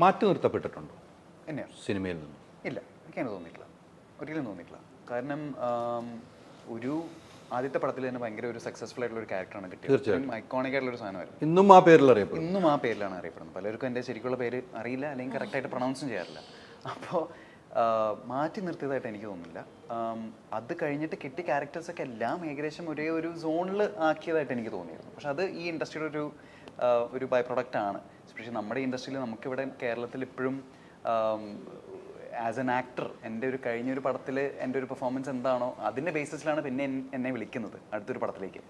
മാറ്റി നിർത്തപ്പെട്ടിട്ടുണ്ടോ എന്നെയാണ് സിനിമയിൽ നിന്ന്? ഇല്ല, എനിക്കങ്ങനെ തോന്നിയിട്ടില്ല, ഒരിക്കലും തോന്നിയിട്ടില്ല. കാരണം ഒരു ആദ്യത്തെ പടത്തിൽ തന്നെ ഭയങ്കര ഒരു സക്സസ്ഫുൾ ആയിട്ടുള്ള ഒരു ക്യാരക്ടറാണ് കിട്ടിയത്. ഐക്കോണിക് ആയിട്ടുള്ള ഒരു സാധനമായിരുന്നു. ഇന്നും ആ പേരിൽ അറിയപ്പെടും. ഇന്നും ആ പേരിലാണ് അറിയപ്പെടുന്നത്. പലർക്കും എൻ്റെ ശരിക്കുള്ള പേര് അറിയില്ല, അല്ലെങ്കിൽ കറക്റ്റായിട്ട് പ്രൊണൗൺസും ചെയ്യാറില്ല. അപ്പോൾ മാറ്റി നിർത്തിയതായിട്ട് എനിക്ക് തോന്നുന്നില്ല. അത് കഴിഞ്ഞിട്ട് കിട്ടിയ ക്യാരക്ടേഴ്സൊക്കെ എല്ലാം ഏകദേശം ഒരേ ഒരു സോണിൽ ആക്കിയതായിട്ട് എനിക്ക് തോന്നിയിരുന്നു. പക്ഷെ അത് ഈ ഇൻഡസ്ട്രിയുടെ ഒരു ബൈ പ്രൊഡക്റ്റ് ആണ്. എസ്പെഷ്യലി നമ്മുടെ ഇൻഡസ്ട്രിയിൽ നമുക്കിവിടെ കേരളത്തിൽ ഇപ്പോഴും ആസ് എൻ ആക്ടർ എൻ്റെ ഒരു കഴിഞ്ഞൊരു പടത്തിൽ എൻ്റെ ഒരു പെർഫോമൻസ് എന്താണോ അതിൻ്റെ ബേസിസിലാണ് പിന്നെ എന്നെ വിളിക്കുന്നത് അടുത്തൊരു പടത്തിലേക്ക്.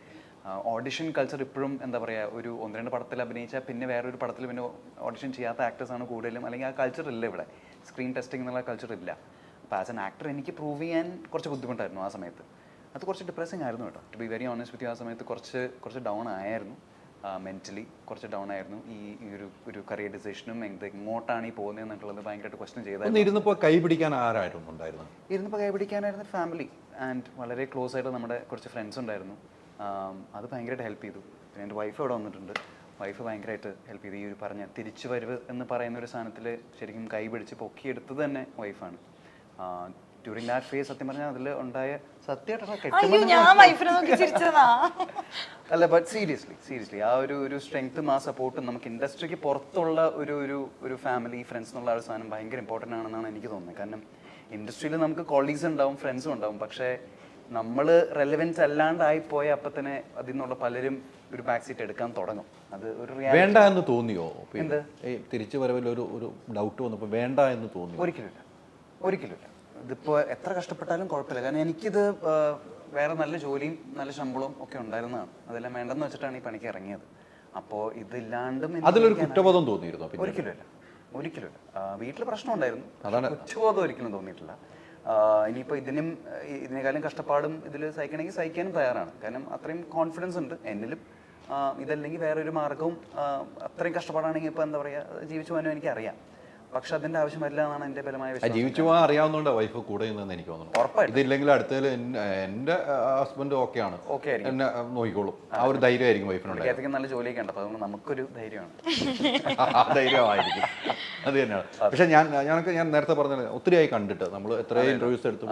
ഓഡിഷൻ കൾച്ചർ ഇപ്പോഴും എന്താ പറയുക, ഒരു 1-2 പടത്തിൽ അഭിനയിച്ചാൽ പിന്നെ വേറൊരു പടത്തിൽ പിന്നെ ഓഡിഷൻ ചെയ്യാത്ത ആക്ടേഴ്സാണ് കൂടുതലും. അല്ലെങ്കിൽ ആ കൾച്ചർ ഇല്ല ഇവിടെ, സ്ക്രീൻ ടെസ്റ്റിംഗ് എന്നുള്ള കൾച്ചർ ഇല്ല. അപ്പോൾ ആസ് എൻ ആക്ടർ എനിക്ക് പ്രൂവ് ചെയ്യാൻ കുറച്ച് ബുദ്ധിമുട്ടായിരുന്നു ആ സമയത്ത്. അത് കുറച്ച് ഡിപ്രസിങ് ആയിരുന്നു കേട്ടോ, to be very honest with you. ആ സമയത്ത് കുറച്ച് ഡൗൺ ആയിരുന്നു, മെൻ്റലി കുറച്ച് ഡൗൺ ആയിരുന്നു. ഈ ഒരു കരിയർ ഡിസിഷനും എങ്ങോട്ടാണ് ഈ പോകുന്നത് എന്നുള്ളത് ഭയങ്കരമായിട്ട് ക്വസ്റ്റ്യൻ ചെയ്തായിരുന്നു. ഇരുന്നപ്പോൾ കൈ പിടിക്കാൻ ആരായിരുന്നു ഉണ്ടായിരുന്നു? ഇരുന്നപ്പോൾ കൈ പിടിക്കാനായിരുന്നു ഫാമിലി ആൻഡ് വളരെ ക്ലോസ് ആയിട്ട് നമ്മുടെ കുറച്ച് ഫ്രണ്ട്സ് ഉണ്ടായിരുന്നു. അത് ഭയങ്കരമായിട്ട് ഹെൽപ്പ് ചെയ്തു. പിന്നെ എൻ്റെ വൈഫ് ഇവിടെ വന്നിട്ടുണ്ട്. വൈഫ് ഭയങ്കരമായിട്ട് ഹെൽപ്പ് ചെയ്തു. ഈ ഒരു പറഞ്ഞ തിരിച്ചു വരവ് എന്ന് പറയുന്ന ഒരു സാധനത്തിൽ ശരിക്കും കൈ പിടിച്ച് പൊക്കിയെടുത്തത് തന്നെ വൈഫാണ്. ഡ്യൂറിങ് ദാറ്റ് ഫേസ് സത്യം പറഞ്ഞാൽ അതിൽ ഉണ്ടായ അല്ല, ബട്ട് സീരിയസ്ലി ആ ഒരു സ്ട്രെങ്ത്തും ആ സപ്പോർട്ടും നമുക്ക് ഇൻഡസ്ട്രിക്ക് പുറത്തുള്ള ഒരു ഫാമിലി ഫ്രണ്ട്സ് എന്നുള്ള ഒരു സാധനം ഭയങ്കര ഇമ്പോർട്ടൻ്റ് ആണെന്നാണ് എനിക്ക് തോന്നുന്നത്. കാരണം ഇൻഡസ്ട്രിയിൽ നമുക്ക് കൊളീഗ്സ് ഉണ്ടാവും, ഫ്രണ്ട്സും ഉണ്ടാവും. പക്ഷേ നമ്മൾ റെലവൻസ് അല്ലാണ്ടായി പോയ അപ്പം തന്നെ അതിൽ നിന്നുള്ള പലരും ഒരു ബാക്ക് സീറ്റ് എടുക്കാൻ തുടങ്ങും. അത് ഒരു വേണ്ട എന്ന് തോന്നിയോ? തിരിച്ചു വരവിൽ ഒരു ഡൗട്ട് വന്നപ്പോൾ വേണ്ട എന്ന് തോന്നി? ഒരിക്കലുമില്ല. ഇതിപ്പോൾ എത്ര കഷ്ടപ്പെട്ടാലും കുഴപ്പമില്ല. കാരണം എനിക്കിത് വേറെ നല്ല ജോലിയും നല്ല ശമ്പളവും ഒക്കെ ഉണ്ടായിരുന്നതാണ്. അതെല്ലാം വേണ്ടെന്ന് വെച്ചിട്ടാണ് ഈ പണിക്ക് ഇറങ്ങിയത്. അപ്പോൾ ഇതില്ലാണ്ടും അതിലൊരു കുറ്റബോധം തോന്നിയിരുന്നു? ഒരിക്കലുമില്ല. വീട്ടിൽ പ്രശ്നം ഉണ്ടായിരുന്നു, കുറ്റബോധം ഒരിക്കലും തോന്നിയിട്ടില്ല. ഇനിയിപ്പോൾ ഇതിനേക്കാളും കഷ്ടപ്പാടും ഇതിൽ സഹിക്കണമെങ്കിൽ സഹിക്കാനും തയ്യാറാണ്. കാരണം അത്രയും കോൺഫിഡൻസ് ഉണ്ട് എന്നിലും. ഇതല്ലെങ്കിൽ വേറൊരു മാർഗവും അത്രയും കഷ്ടപ്പാടാണെങ്കിൽ ഇപ്പോൾ എന്താ പറയുക, ജീവിച്ചു പോകാനും എനിക്കറിയാം. പക്ഷെ അതിന്റെ ആവശ്യം വരില്ല എന്നാണ് എന്റെ ബലമായ വിശ്വാസം. ജീവിച്ചു പോകാൻ അറിയാവുന്നതുകൊണ്ട് വൈഫ് കൂടെ നിന്നെന്ന് എനിക്ക് തോന്നുന്നു. ഇതില്ലെങ്കിൽ അടുത്തതിൽ എന്റെ ഹസ്ബൻഡ് ഓക്കെയാണ്, എന്നെ നോക്കിക്കോളും. ആ ഒരു ധൈര്യമായിരിക്കും വൈഫിനുണ്ട്. നല്ല ജോലിയൊക്കെ ഉണ്ട്, അതുകൊണ്ട് നമുക്കൊരു ധൈര്യമാണ്. ധൈര്യമായിരിക്കും, അത് തന്നെയാണ്. പക്ഷെ ഞാൻ നേരത്തെ പറഞ്ഞ ഒത്തിരിയായി കണ്ടിട്ട്, നമ്മൾ എത്രയും ഇന്റർവ്യൂസ് എടുത്തു,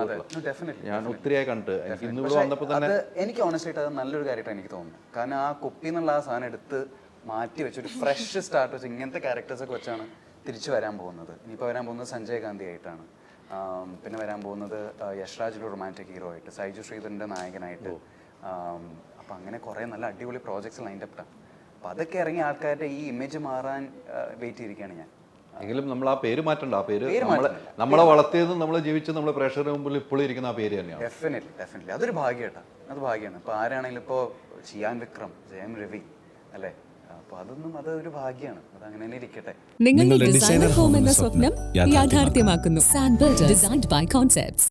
ഞാൻ ഒത്തിരിയായി കണ്ടിട്ട് എനിക്ക് ഇന്ന് ഇവിടെ വന്നപ്പോൾ തന്നെ എനിക്ക് ഓണസ്റ്റ്ലി അത് നല്ലൊരു കാര്യമായിട്ട് എനിക്ക് തോന്നുന്നു. കാരണം ആ കുപ്പി എന്നുള്ള ആ സാധനം എടുത്ത് മാറ്റി വെച്ച് ഒരു ഫ്രഷ് സ്റ്റാർട്ട് വെച്ച് ഇങ്ങനത്തെ ക്യാരക്ടേഴ്സൊക്കെ വെച്ചാണ് തിരിച്ചു വരാൻ പോകുന്നത്. ഇനിയിപ്പോൾ വരാൻ പോകുന്നത് സഞ്ജയ് ഗാന്ധി ആയിട്ടാണ്. പിന്നെ വരാൻ പോകുന്നത് യഷ്രാജിലൊരു റൊമാൻറ്റിക് ഹീറോ ആയിട്ട്, സൈജു ശ്രീധരൻ്റെ നായകനായിട്ട്. അപ്പം അങ്ങനെ കുറേ നല്ല അടിപൊളി പ്രോജക്ട്സ് ലൈൻഡപ്പാണ്. അപ്പം അതൊക്കെ ഇറങ്ങിയ ആൾക്കാരുടെ ഈ ഇമേജ് മാറാൻ വെയിറ്റ് ചെയ്തിരിക്കുകയാണ് ഞാൻ. എങ്കിലും നമ്മൾ ആ പേര് മാറ്റണ്ട. ആ പേര് നമ്മളെ വളർത്തിയതും നമ്മളെ ജീവിച്ച് നമ്മളെ പ്രേക്ഷകരുടെ മുമ്പിൽ ഇപ്പോഴും ഇരിക്കുന്ന ആ പേര് തന്നെയാണ്. ഡെഫിനറ്റ്ലി അതൊരു ഭാഗ്യമായിട്ടാ, അത് ഭാഗ്യമാണ്. ഇപ്പോൾ ആരാണെങ്കിലും ഇപ്പോൾ ചിയാൻ വിക്രം, ജയം രവി അല്ലേ, അപ്പോൾ അതൊരു ഭാഗ്യമാണ്. അത് അങ്ങനെ തന്നെ ഇരിക്കട്ടെ. നിങ്ങളുടെ ഡിസൈനർ ഹോം എന്ന സ്വപ്നം യാഥാർത്ഥ്യമാക്കുന്നു സാൻബിൾഡ്, ഡിസൈൻഡ് ബൈ കോൺസെപ്റ്റ്സ്.